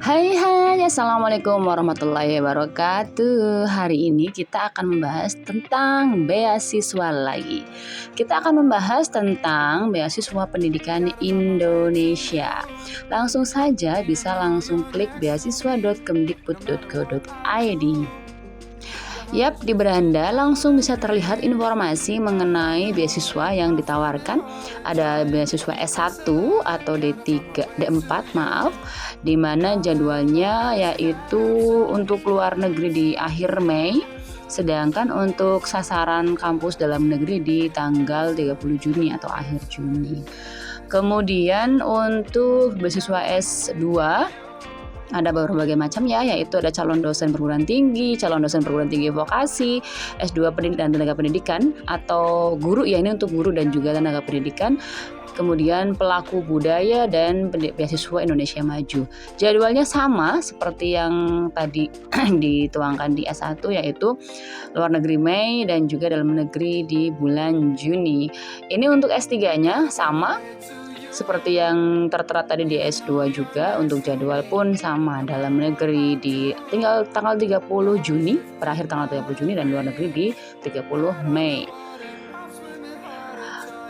Hai hai, Assalamualaikum warahmatullahi wabarakatuh. Hari ini kita akan membahas tentang beasiswa lagi. Kita akan membahas tentang beasiswa pendidikan Indonesia. Langsung saja bisa langsung klik beasiswa.kemdikbud.go.id. Yap, di beranda langsung bisa terlihat informasi mengenai beasiswa yang ditawarkan. Ada beasiswa S1 atau D3, D4 maaf, di mana jadwalnya yaitu untuk luar negeri di akhir Mei, sedangkan untuk sasaran kampus dalam negeri di tanggal 30 Juni atau akhir Juni. Kemudian untuk beasiswa S2 ada berbagai macam ya, yaitu ada calon dosen perguruan tinggi, calon dosen perguruan tinggi vokasi, S2 pendidikan dan tenaga pendidikan, atau guru ya, ini untuk guru dan juga tenaga pendidikan. Kemudian pelaku budaya dan beasiswa Indonesia Maju. Jadwalnya sama seperti yang tadi dituangkan di S1, yaitu luar negeri Mei dan juga dalam negeri di bulan Juni. Ini untuk S3-nya sama seperti yang tertera tadi di S2 juga. Untuk jadwal pun sama, dalam negeri di tanggal 30 Juni, berakhir tanggal 30 Juni, dan luar negeri di 30 Mei.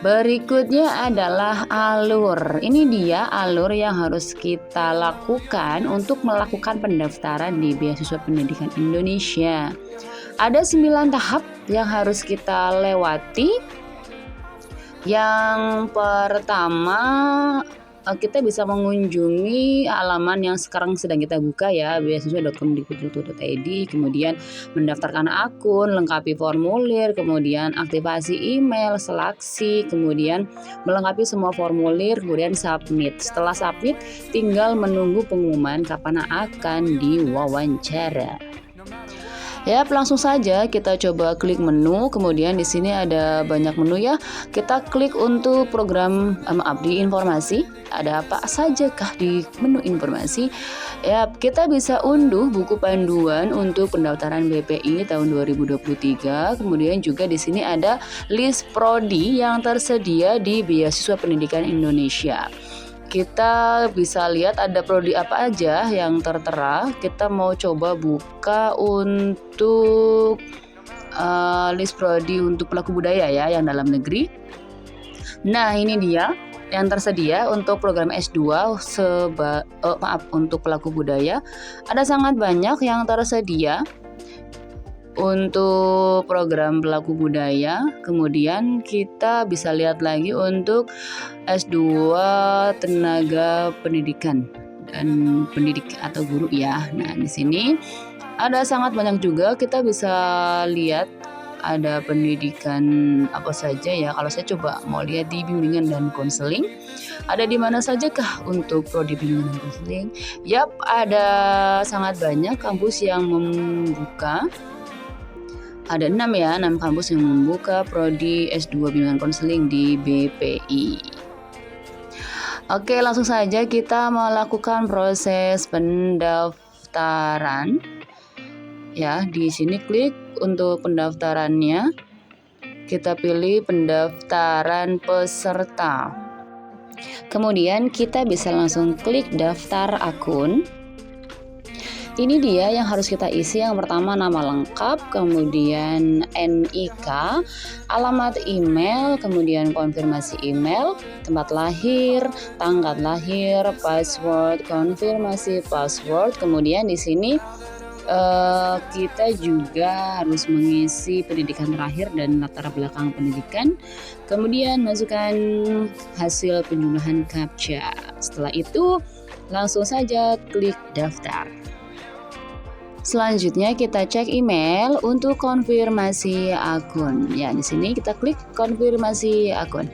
Berikutnya adalah alur. Ini dia alur yang harus kita lakukan untuk melakukan pendaftaran di beasiswa pendidikan Indonesia. Ada 9 tahap yang harus kita lewati. Yang pertama, kita bisa mengunjungi halaman yang sekarang sedang kita buka ya, beasiswa.kemdikbud.go.id, kemudian mendaftarkan akun, lengkapi formulir, kemudian aktivasi email, seleksi, kemudian melengkapi semua formulir, kemudian submit. Setelah submit, tinggal menunggu pengumuman kapan akan diwawancara. Ya, langsung saja kita coba klik menu. Kemudian di sini ada banyak menu ya. Kita klik untuk program di informasi. Ada apa saja kah di menu informasi? Ya, kita bisa unduh buku panduan untuk pendaftaran BPI tahun 2023. Kemudian juga di sini ada list prodi yang tersedia di Beasiswa Pendidikan Indonesia. Kita bisa lihat ada prodi apa aja yang tertera. Kita mau coba buka untuk list prodi untuk pelaku budaya ya, yang dalam negeri. Nah, ini dia yang tersedia untuk program S2 untuk pelaku budaya. Ada sangat banyak yang tersedia untuk program pelaku budaya. Kemudian kita bisa lihat lagi untuk S2 tenaga pendidikan dan pendidik atau guru ya. Nah, di sini ada sangat banyak juga. Kita bisa lihat ada pendidikan apa saja ya. Kalau saya coba mau lihat di bimbingan dan konseling, ada di mana saja kah untuk prodi bimbingan dan konseling? Yap, ada sangat banyak kampus yang membuka. Ada 6 kampus yang membuka prodi S2 bimbingan konseling di BPI. Oke, langsung saja kita melakukan proses pendaftaran. Ya, di sini klik untuk pendaftarannya. Kita pilih pendaftaran peserta. Kemudian kita bisa langsung klik daftar akun. Ini dia yang harus kita isi. Yang pertama nama lengkap, kemudian NIK, alamat email, kemudian konfirmasi email, tempat lahir, tanggal lahir, password, konfirmasi password. Kemudian di sini kita juga harus mengisi pendidikan terakhir dan latar belakang pendidikan. Kemudian masukkan hasil penjumlahan CAPTCHA. Setelah itu langsung saja klik daftar. Selanjutnya kita cek email untuk konfirmasi akun. Ya, di sini kita klik konfirmasi akun.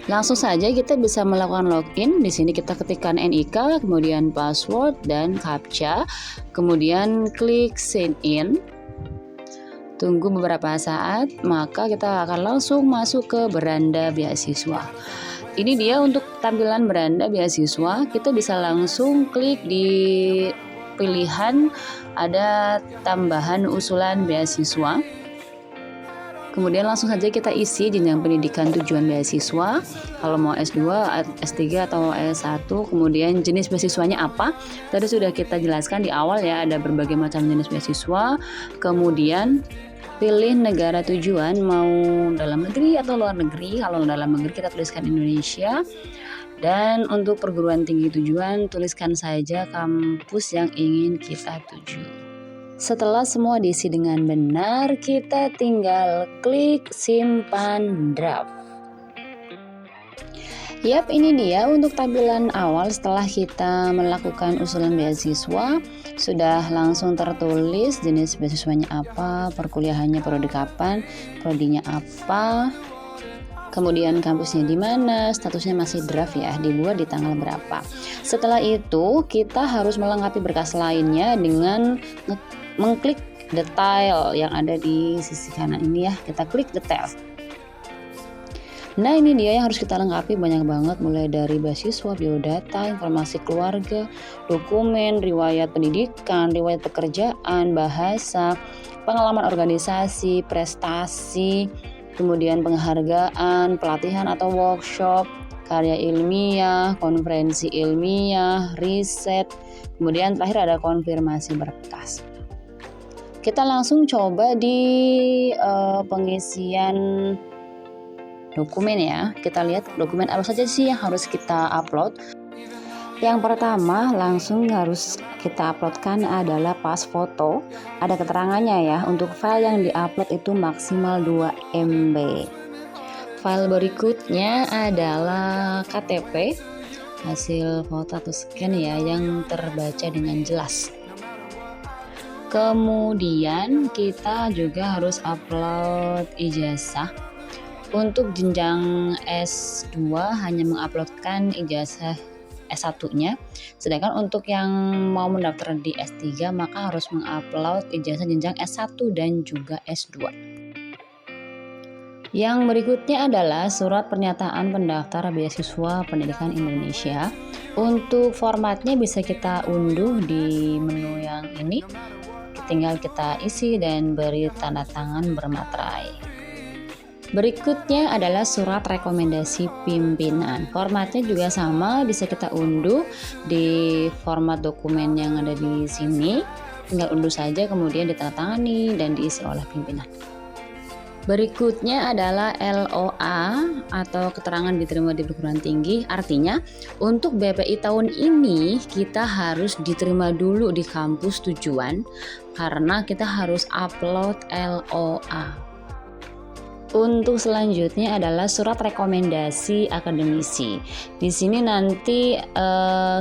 Langsung saja kita bisa melakukan login. Di sini kita ketikkan NIK, kemudian password dan CAPTCHA, kemudian klik sign in. Tunggu beberapa saat, maka kita akan langsung masuk ke beranda beasiswa. Ini dia untuk tampilan beranda beasiswa. Kita bisa langsung klik di pilihan ada tambahan usulan beasiswa. Kemudian langsung saja kita isi jenjang pendidikan tujuan beasiswa, kalau mau S2, S3 atau S1, kemudian jenis beasiswanya apa. Tadi sudah kita jelaskan di awal ya, ada berbagai macam jenis beasiswa. Kemudian pilih negara tujuan, mau dalam negeri atau luar negeri. Kalau dalam negeri kita tuliskan Indonesia. Dan untuk perguruan tinggi tujuan, tuliskan saja kampus yang ingin kita tuju. Setelah semua diisi dengan benar, kita tinggal klik simpan draft. Yap, ini dia untuk tampilan awal setelah kita melakukan usulan beasiswa. Sudah langsung tertulis jenis beasiswanya apa, perkuliahannya prodi kapan, prodinya apa, kemudian kampusnya di mana, statusnya masih draft ya, dibuat di tanggal berapa. Setelah itu kita harus melengkapi berkas lainnya dengan mengklik detail yang ada di sisi kanan ini ya, kita klik detail. Nah, ini dia yang harus kita lengkapi, banyak banget, mulai dari beasiswa, biodata, informasi keluarga, dokumen, riwayat pendidikan, riwayat pekerjaan, bahasa, pengalaman organisasi, prestasi, kemudian penghargaan, pelatihan atau workshop, karya ilmiah, konferensi ilmiah, riset, kemudian terakhir ada konfirmasi berkas. Kita langsung coba di pengisian dokumen ya. Kita lihat dokumen apa saja sih yang harus kita upload. Yang pertama langsung harus kita uploadkan adalah pas foto. Ada keterangannya ya, untuk file yang diupload itu maksimal 2 MB. File berikutnya adalah KTP, hasil foto atau scan ya, yang terbaca dengan jelas. Kemudian kita juga harus upload ijazah. Untuk jenjang S2 hanya menguploadkan ijazah S1-nya. Sedangkan untuk yang mau mendaftar di S3 maka harus mengupload ijazah jenjang S1 dan juga S2. Yang berikutnya adalah surat pernyataan pendaftar beasiswa pendidikan Indonesia. Untuk formatnya bisa kita unduh di menu yang ini. Tinggal kita isi dan beri tanda tangan bermaterai. Berikutnya adalah surat rekomendasi pimpinan. Formatnya juga sama, bisa kita unduh di format dokumen yang ada di sini. Tinggal unduh saja, kemudian ditandatangani dan diisi oleh pimpinan. Berikutnya adalah LOA atau keterangan diterima di perguruan tinggi. Artinya untuk BPI tahun ini kita harus diterima dulu di kampus tujuan karena kita harus upload LOA. Untuk selanjutnya adalah surat rekomendasi akademisi. Di sini nanti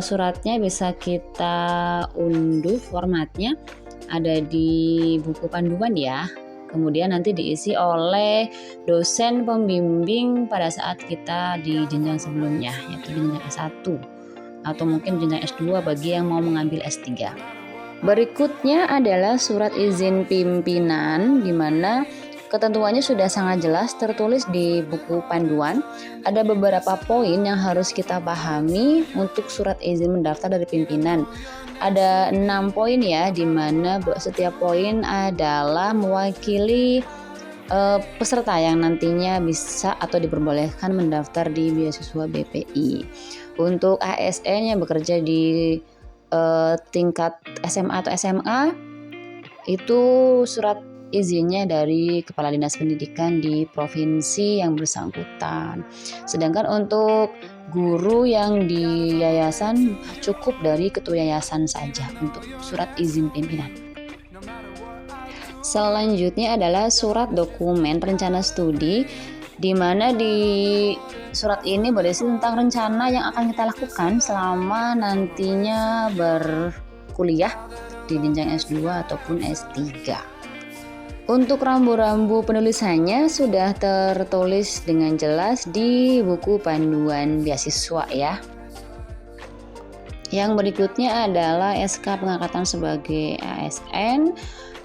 suratnya bisa kita unduh, formatnya ada di buku panduan ya. Kemudian nanti diisi oleh dosen pembimbing pada saat kita di jenjang sebelumnya, yaitu jenjang S1 atau mungkin jenjang S2 bagi yang mau mengambil S3. Berikutnya adalah surat izin pimpinan, di mana ketentuannya sudah sangat jelas tertulis di buku panduan. Ada beberapa poin yang harus kita pahami untuk surat izin mendaftar dari pimpinan. Ada 6 poin ya, di mana setiap poin adalah mewakili peserta yang nantinya bisa atau diperbolehkan mendaftar di beasiswa BPI. Untuk ASN yang bekerja di tingkat SMA atau SMA, itu surat izinnya dari Kepala Dinas Pendidikan di provinsi yang bersangkutan. Sedangkan untuk guru yang di yayasan cukup dari ketua yayasan saja untuk surat izin pimpinan. Selanjutnya adalah surat dokumen rencana studi, di mana di surat ini berisi tentang rencana yang akan kita lakukan selama nantinya berkuliah di jenjang S2 ataupun S3. Untuk rambu-rambu penulisannya sudah tertulis dengan jelas di buku panduan beasiswa ya. Yang berikutnya adalah SK pengangkatan sebagai ASN.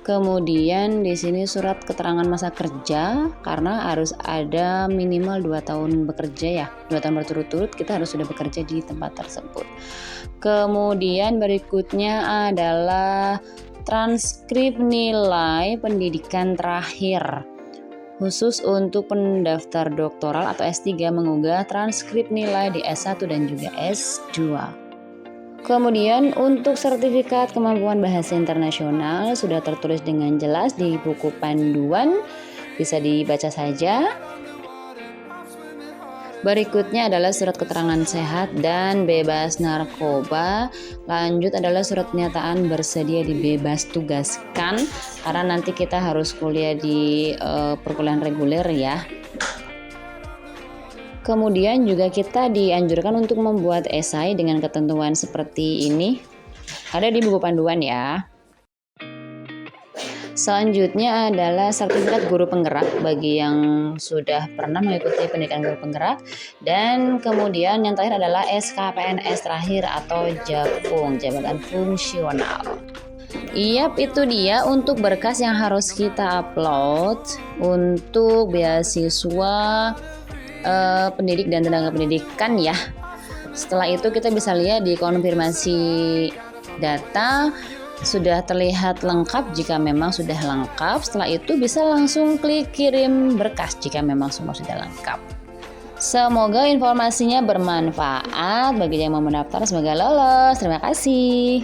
Kemudian di sini surat keterangan masa kerja, karena harus ada minimal 2 tahun bekerja ya. 2 tahun berturut-turut kita harus sudah bekerja di tempat tersebut. Kemudian berikutnya adalah transkrip nilai pendidikan terakhir. khusus untuk pendaftar doktoral atau S3 mengunggah transkrip nilai di S1 dan juga S2. Kemudian untuk sertifikat kemampuan bahasa internasional sudah tertulis dengan jelas di buku panduan, bisa dibaca saja. Berikutnya adalah surat keterangan sehat dan bebas narkoba. Lanjut adalah surat pernyataan bersedia dibebas tugaskan, karena nanti kita harus kuliah di perkuliahan reguler ya. Kemudian juga kita dianjurkan untuk membuat esai dengan ketentuan seperti ini. Ada di buku panduan ya. Selanjutnya adalah sertifikat guru penggerak bagi yang sudah pernah mengikuti pendidikan guru penggerak. Dan kemudian yang terakhir adalah SKPNS terakhir atau JAFUNG, jabatan fungsional. Yap, itu dia untuk berkas yang harus kita upload untuk beasiswa pendidik dan tenaga pendidikan ya. Setelah itu kita bisa lihat di konfirmasi data sudah terlihat lengkap. Jika memang sudah lengkap, setelah itu bisa langsung klik kirim berkas jika memang semua sudah lengkap. Semoga informasinya bermanfaat bagi yang mau mendaftar. Semoga lolos. Terima kasih.